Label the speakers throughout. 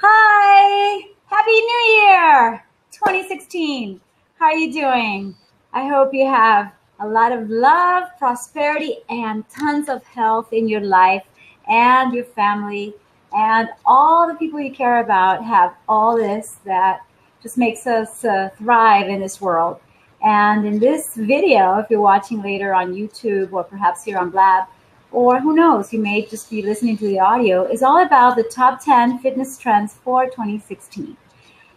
Speaker 1: Hi! Happy New Year! 2016. How are you doing? I hope you have a lot of love, prosperity, and tons of health in your life and your family, and all the people you care about have all this that just makes us thrive in this world. And in this video, if you're watching later on YouTube or perhaps here on Blab, or who knows, you may just be listening to the audio, is all about the top 10 fitness trends for 2016.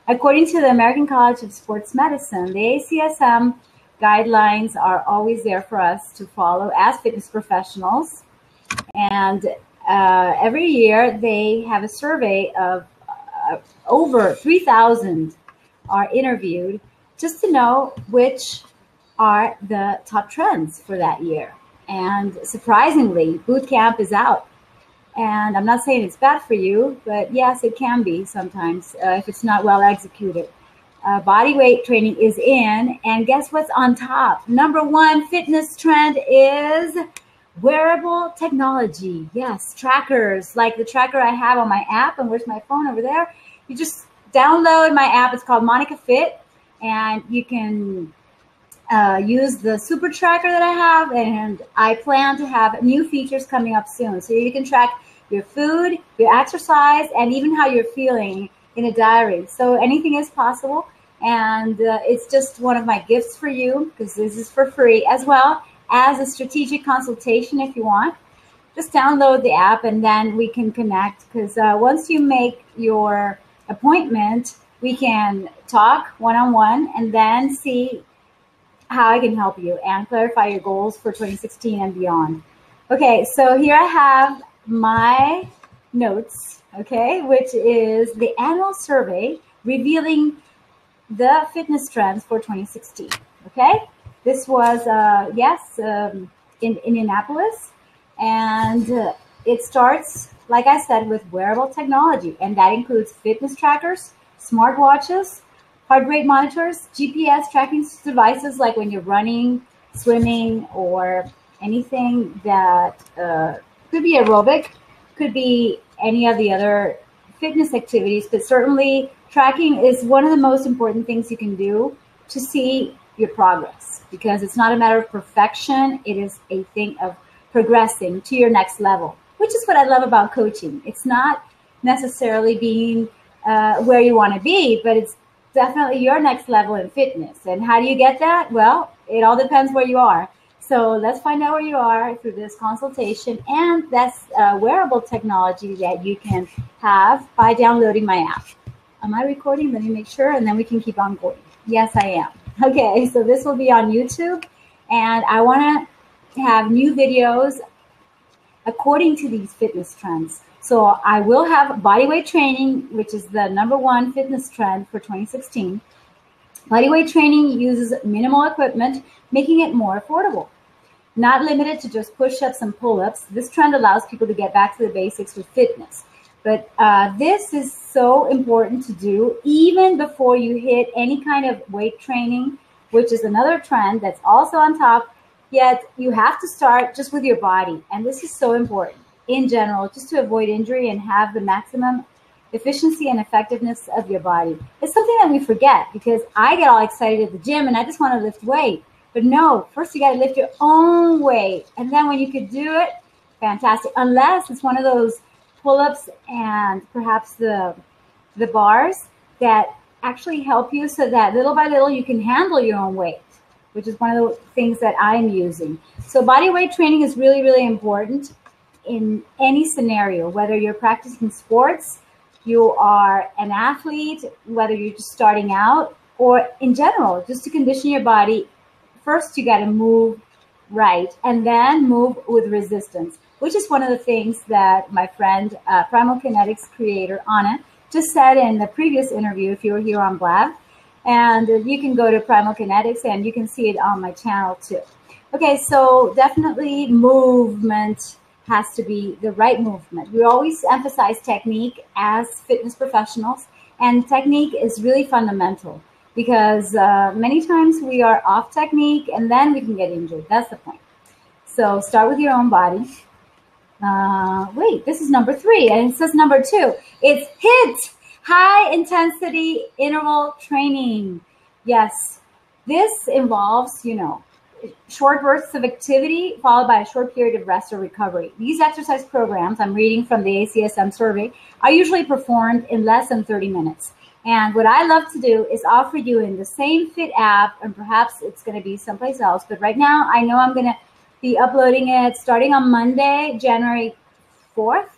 Speaker 1: According to the American College of Sports Medicine, the ACSM guidelines are always there for us to follow as fitness professionals. And every year they have a survey of over 3,000 are interviewed just to know which are the top trends for that year. And surprisingly, boot camp is out. And I'm not saying it's bad for you, but yes, it can be sometimes if it's not well executed. Body weight training is in, and guess what's on top? Number one fitness trend is wearable technology. Yes, trackers, like the tracker I have on my app. And where's my phone? Over there. You just download my app. It's called Monica Fit, and you can use the super tracker that I have, and I plan to have new features coming up soon. So you can track your food, your exercise, and even how you're feeling in a diary. So anything is possible, and it's just one of my gifts for you, because this is for free, as well as a strategic consultation if you want. Just download the app and then we can connect, because once you make your appointment, we can talk one-on-one and then see how I can help you and clarify your goals for 2016 and beyond. Okay, so here I have my notes, okay, which is the annual survey revealing the fitness trends for 2016, okay? This was, in Indianapolis, and it starts, like I said, with wearable technology, and that includes fitness trackers, smartwatches, heart rate monitors, GPS tracking devices, like when you're running, swimming, or anything that could be aerobic, could be any of the other fitness activities, but certainly tracking is one of the most important things you can do to see your progress, because it's not a matter of perfection. It is a thing of progressing to your next level, which is what I love about coaching. It's not necessarily being where you want to be, but it's definitely your next level in fitness. And how do you get that? Well, it all depends where you are. So let's find out where you are through this consultation, and that's wearable technology that you can have by downloading my app. Am I recording? Let me make sure, and then we can keep on going. Yes, I am. Okay, so this will be on YouTube, and I want to have new videos according to these fitness trends. So I will have bodyweight training, which is the number one fitness trend for 2016. Bodyweight training uses minimal equipment, making it more affordable. Not limited to just push-ups and pull-ups, this trend allows people to get back to the basics with fitness. But this is so important to do even before you hit any kind of weight training, which is another trend that's also on top. Yet you have to start just with your body. And this is so important in general, just to avoid injury and have the maximum efficiency and effectiveness of your body. It's something that we forget, because I get all excited at the gym and I just want to lift weight. But no, first you got to lift your own weight. And then when you could do it, fantastic. Unless it's one of those pull-ups and perhaps the bars that actually help you so that little by little you can handle your own weight, which is one of the things that I'm using. So body weight training is really, really important in any scenario, whether you're practicing sports, you are an athlete, whether you're just starting out, or in general, just to condition your body. First, you got to move right, and then move with resistance, which is one of the things that my friend, Primal Kinetics creator, Anna, just said in the previous interview, if you were here on Blab. And you can go to Primal Kinetics and you can see it on my channel too. Okay, so definitely movement has to be the right movement. We always emphasize technique as fitness professionals, and technique is really fundamental, because many times we are off technique and then we can get injured. That's the point. So start with your own body. Wait, this is number 3, and it says number 2. It's HIIT, High intensity interval training. Yes, this involves, short bursts of activity followed by a short period of rest or recovery. These exercise programs, I'm reading from the ACSM survey, are usually performed in less than 30 minutes. And what I love to do is offer you in the same Fit app, and perhaps it's going to be someplace else, but right now I know I'm going to be uploading it starting on Monday, January 4th.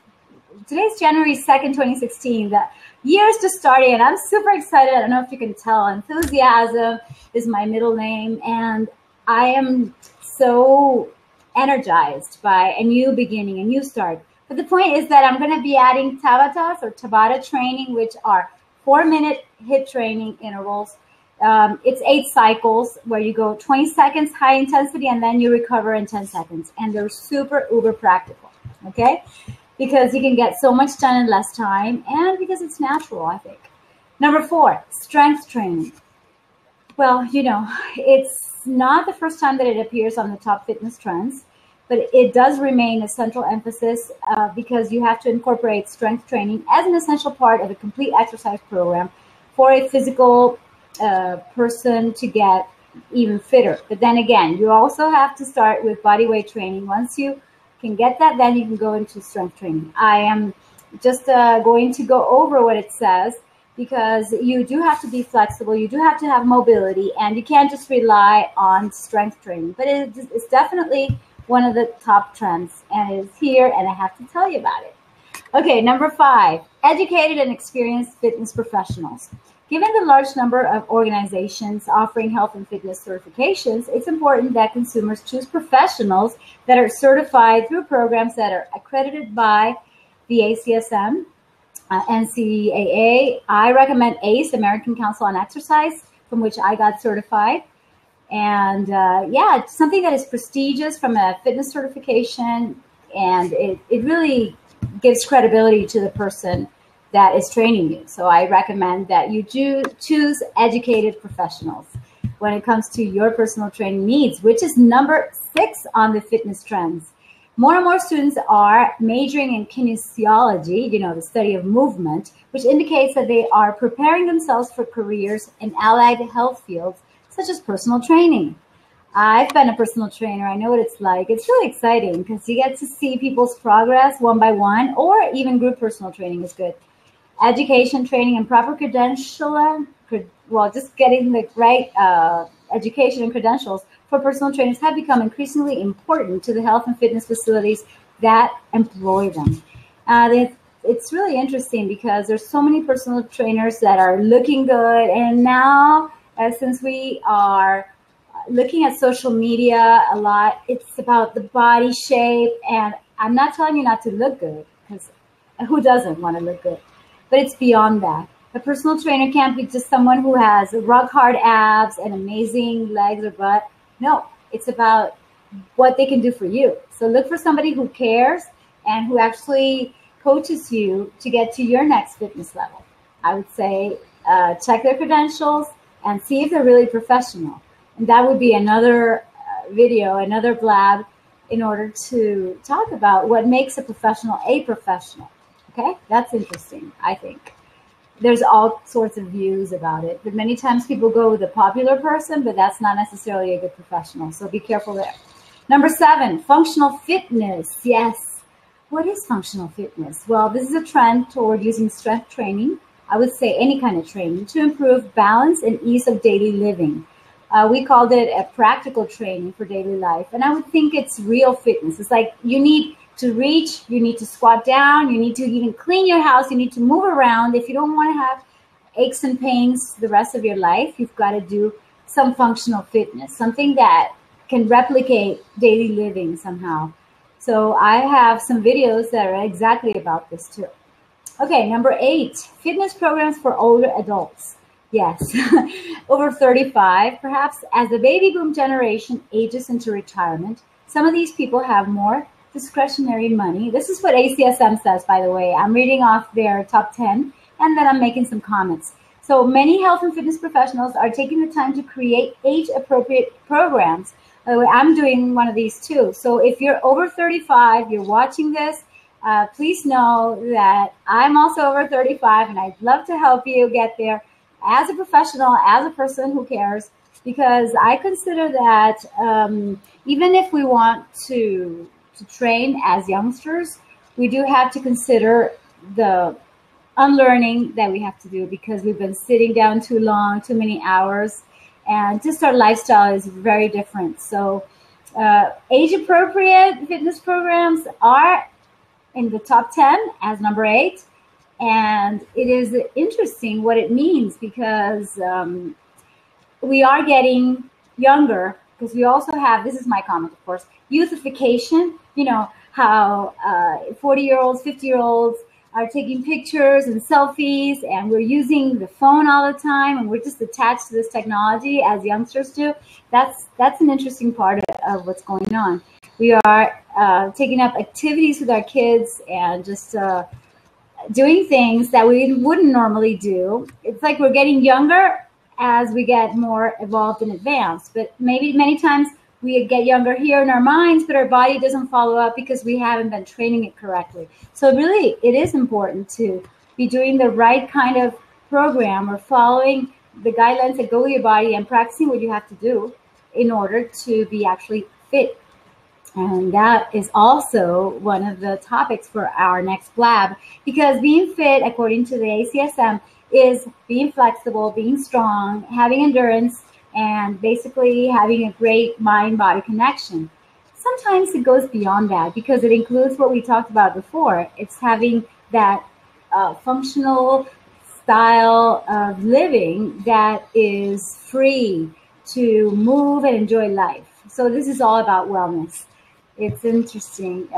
Speaker 1: Today's January 2nd, 2016. The year's just starting, and I'm super excited. I don't know if you can tell. Enthusiasm is my middle name, and I am so energized by a new beginning, a new start. But the point is that I'm going to be adding Tabatas or Tabata training, which are 4-minute HIIT training intervals. It's 8 cycles where you go 20 seconds high intensity and then you recover in 10 seconds. And they're super uber practical, okay? Because you can get so much done in less time and because it's natural, I think. Number 4, strength training. Well, it's not the first time that it appears on the top fitness trends, but it does remain a central emphasis because you have to incorporate strength training as an essential part of a complete exercise program for a physical person to get even fitter. But then again, you also have to start with body weight training. Once you can get that, then you can go into strength training. I am just going to go over what it says, because you do have to be flexible, you do have to have mobility, and you can't just rely on strength training. But it's definitely one of the top trends, and it is here, and I have to tell you about it. Okay, number 5, educated and experienced fitness professionals. Given the large number of organizations offering health and fitness certifications, it's important that consumers choose professionals that are certified through programs that are accredited by the ACSM, NCAA. I recommend ACE, American Council on Exercise, from which I got certified. And yeah, it's something that is prestigious from a fitness certification, and it really gives credibility to the person that is training you. So I recommend that you choose educated professionals when it comes to your personal training needs, which is number 6 on the fitness trends. More and more students are majoring in kinesiology, the study of movement, which indicates that they are preparing themselves for careers in allied health fields, such as personal training. I've been a personal trainer. I know what it's like. It's really exciting because you get to see people's progress one by one, or even group personal training is good. Education, training, and proper credentialing, just getting the right education and credentials for personal trainers have become increasingly important to the health and fitness facilities that employ them. It's really interesting because there's so many personal trainers that are looking good, and now since we are looking at social media a lot, it's about the body shape, and I'm not telling you not to look good, because who doesn't want to look good? But it's beyond that. A personal trainer can't be just someone who has rock hard abs and amazing legs or butt. No, it's about what they can do for you. So look for somebody who cares and who actually coaches you to get to your next fitness level. I would say check their credentials and see if they're really professional. And that would be another video, another blab, in order to talk about what makes a professional. Okay, that's interesting, I think. There's all sorts of views about it, but many times people go with a popular person, but that's not necessarily a good professional, so be careful there. Number 7, functional fitness. Yes. What is functional fitness? Well, this is a trend toward using strength training, I would say any kind of training, to improve balance and ease of daily living. We called it a practical training for daily life, and I would think it's real fitness. It's like you need to reach, you need to squat down, you need to even clean your house, you need to move around. If you don't want to have aches and pains the rest of your life, you've got to do some functional fitness, something that can replicate daily living somehow. So I have some videos that are exactly about this too. Okay, number 8, fitness programs for older adults. Yes, over 35, perhaps as the baby boom generation ages into retirement, some of these people have more discretionary money. This is what ACSM says, by the way. I'm reading off their top 10, and then I'm making some comments. So many health and fitness professionals are taking the time to create age-appropriate programs. By the way, I'm doing one of these too. So if you're over 35, you're watching this, please know that I'm also over 35 and I'd love to help you get there as a professional, as a person who cares, because I consider that even if we want to train as youngsters, we do have to consider the unlearning that we have to do because we've been sitting down too long, too many hours, and just our lifestyle is very different. So age-appropriate fitness programs are in the top 10 as number 8. And it is interesting what it means because we are getting younger because we also have, this is my comment, of course, youthification. You know, how 40-year-olds, 50-year-olds are taking pictures and selfies, and we're using the phone all the time, and we're just attached to this technology as youngsters do. That's an interesting part of what's going on. We are taking up activities with our kids and just doing things that we wouldn't normally do. It's like we're getting younger as we get more evolved and advanced, but maybe many times we get younger here in our minds, but our body doesn't follow up because we haven't been training it correctly. So really, it is important to be doing the right kind of program or following the guidelines that go with your body and practicing what you have to do in order to be actually fit. And that is also one of the topics for our next blab, because being fit, according to the ACSM, is being flexible, being strong, having endurance, and basically having a great mind-body connection. Sometimes it goes beyond that because it includes what we talked about before. It's having that functional style of living that is free to move and enjoy life. So this is all about wellness. It's interesting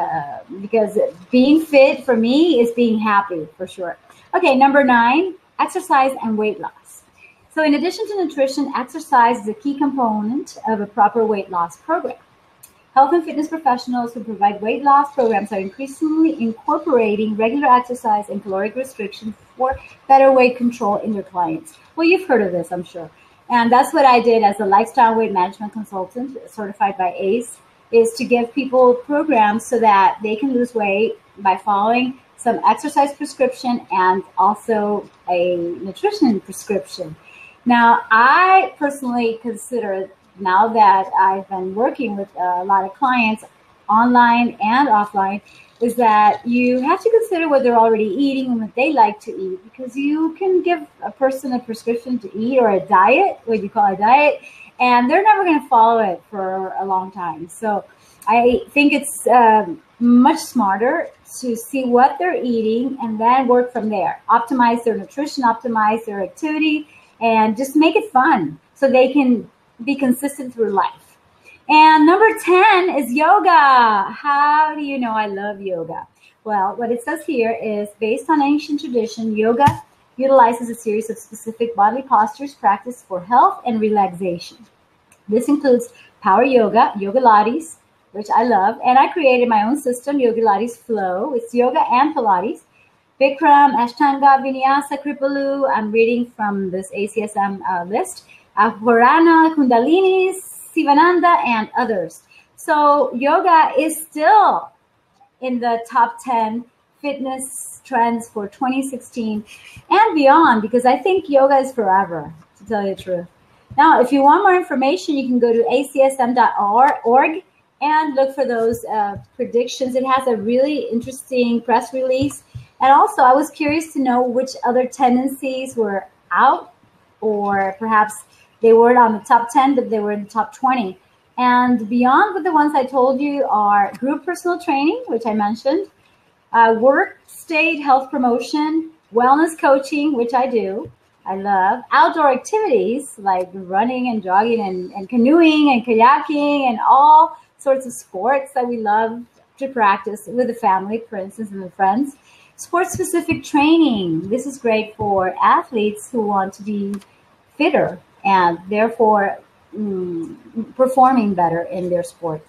Speaker 1: because being fit for me is being happy for sure. Okay, number 9, exercise and weight loss. So in addition to nutrition, exercise is a key component of a proper weight loss program. Health and fitness professionals who provide weight loss programs are increasingly incorporating regular exercise and caloric restriction for better weight control in their clients. Well, you've heard of this, I'm sure. And that's what I did as a lifestyle weight management consultant certified by ACE, is to give people programs so that they can lose weight by following some exercise prescription and also a nutrition prescription. Now, I personally consider, now that I've been working with a lot of clients online and offline, is that you have to consider what they're already eating and what they like to eat, because you can give a person a prescription to eat or a diet, what you call a diet, and they're never going to follow it for a long time. So I think it's much smarter to see what they're eating and then work from there. Optimize their nutrition, optimize their activity, and just make it fun so they can be consistent through life. And number 10 is yoga. How do you know I love yoga? Well, what it says here is, based on ancient tradition, yoga utilizes a series of specific bodily postures practiced for health and relaxation. This includes power yoga, yoga Pilates, which I love, and I created my own system, Yoga Pilates Flow. It's yoga and Pilates. Bikram, Ashtanga, Vinyasa, Kripalu. I'm reading from this ACSM list. Ahvarana, Kundalini, Sivananda, and others. So yoga is still in the top 10 fitness trends for 2016 and beyond, because I think yoga is forever, to tell you the truth. Now, if you want more information, you can go to acsm.org and look for those predictions. It has a really interesting press release. And also, I was curious to know which other tendencies were out, or perhaps they weren't on the top 10, but they were in the top 20. And beyond with the ones I told you are group personal training, which I mentioned, work state health promotion, wellness coaching, which I do, I love, outdoor activities like running and jogging and canoeing and kayaking and all sorts of sports that we love to practice with the family, for instance, and with friends. Sport-specific training. This is great for athletes who want to be fitter and therefore performing better in their sport.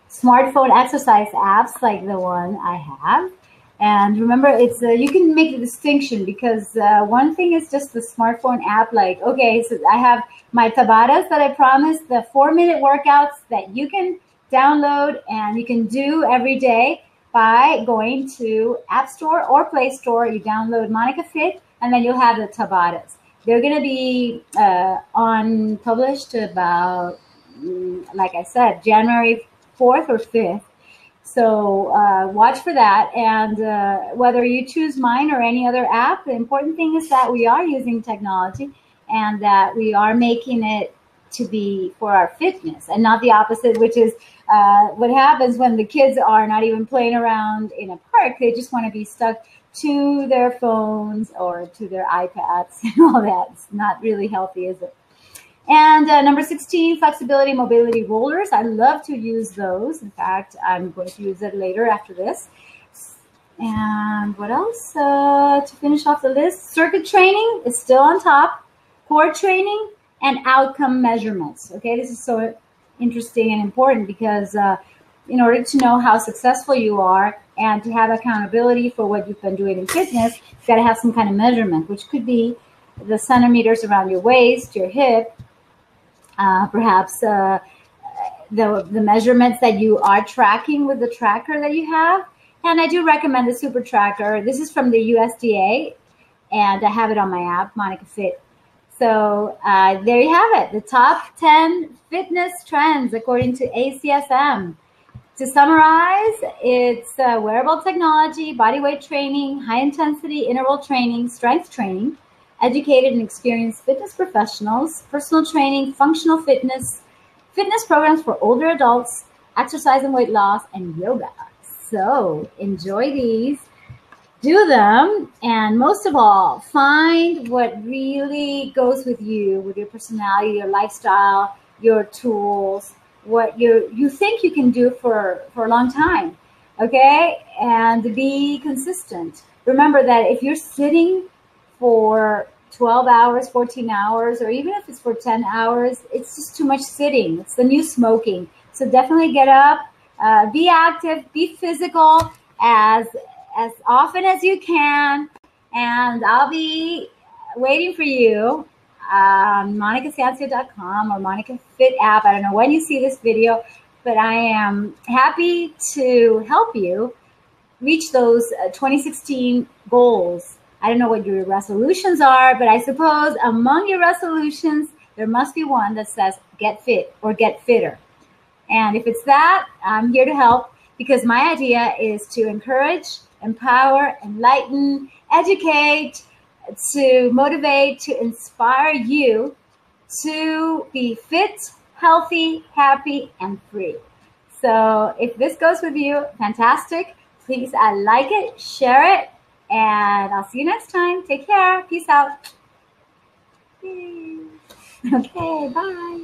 Speaker 1: Smartphone exercise apps like the one I have. And remember, it's you can make the distinction, because one thing is just the smartphone app. Like, okay, so I have my Tabatas that I promised, the 4-minute workouts that you can download and you can do every day. by going to App Store or Play Store. You download Monica Fit, and then you'll have the Tabatas. They're going to be published about, like I said, January 4th or 5th. So watch for that. And whether you choose mine or any other app, the important thing is that we are using technology and that we are making it to be for our fitness and not the opposite, which is what happens when the kids are not even playing around in a park. They just want to be stuck to their phones or to their iPads and all that. It's not really healthy, is it? And number 16, flexibility mobility rollers. I love to use those. In fact, I'm going to use it later after this. And what else? To finish off the list, circuit training is still on top, core training, and outcome measurements. Okay, this is so interesting and important because in order to know how successful you are and to have accountability for what you've been doing in fitness, you've got to have some kind of measurement, which could be the centimeters around your waist, your hip, perhaps the measurements that you are tracking with the tracker that you have. And I do recommend the Super Tracker. This is from the USDA, and I have it on my app, Monica Fit. So there you have it, the top 10 fitness trends according to ACSM. To summarize, it's wearable technology, body weight training, high-intensity interval training, strength training, educated and experienced fitness professionals, personal training, functional fitness, fitness programs for older adults, exercise and weight loss, and yoga. So enjoy these, do them, and most of all, find what really goes with you, with your personality, your lifestyle, your tools, what you think you can do for a long time, okay? And be consistent. Remember that if you're sitting for 12 hours, 14 hours, or even if it's for 10 hours, it's just too much sitting. It's the new smoking. So definitely get up, be active, be physical as often as you can. And I'll be waiting for you on monicasancio.com or Monica Fit app. I don't know when you see this video, but I am happy to help you reach those 2016 goals. I don't know what your resolutions are, but I suppose among your resolutions, there must be one that says get fit or get fitter. And if it's that, I'm here to help, because my idea is to encourage, empower, enlighten, educate, to motivate, to inspire you to be fit, healthy, happy, and free. So if this goes with you, fantastic. Please like it, share it, and I'll see you next time. Take care. Peace out. Okay, bye.